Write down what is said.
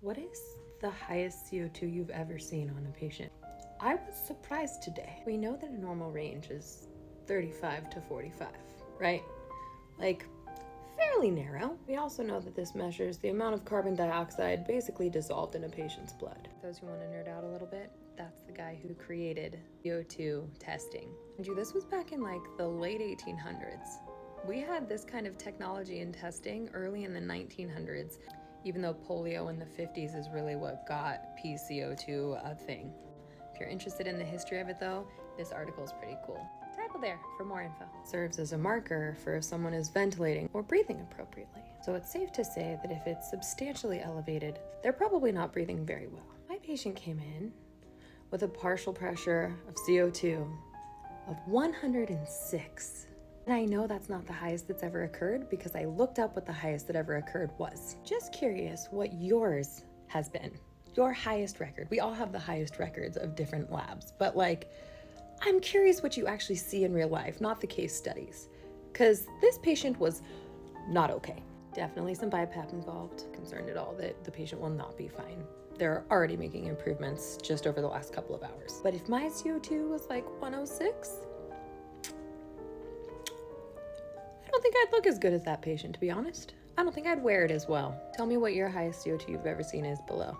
What is the highest CO2 you've ever seen on a patient? I was surprised today. We know that a normal range is 35 to 45, right? Like, fairly narrow. We also know that this measures the amount of carbon dioxide basically dissolved in a patient's blood. Those who want to nerd out a little bit, that's the guy who created CO2 testing. And this was back in like the late 1800s. We had this kind of technology in testing early in the 1900s, even though polio in the 50s is really what got PCO2 a thing. If you're interested in the history of it though, this article is pretty cool. Tap there for more info. It serves as a marker for if someone is ventilating or breathing appropriately. So it's safe to say that if it's substantially elevated, they're probably not breathing very well. My patient came in with a partial pressure of CO2 of 106. And I know that's not the highest that's ever occurred because I looked up what the highest that ever occurred was. Just curious what yours has been. Your highest record. We all have the highest records of different labs, but I'm curious what you actually see in real life, not the case studies. Because this patient was not okay. Definitely some BiPAP involved. Concerned at all that the patient will not be fine. They're already making improvements just over the last couple of hours. But if my CO2 was like 106, I don't think I'd look as good as that patient, to be honest. I don't think I'd wear it as well. Tell me what your highest CO2 you've ever seen is below.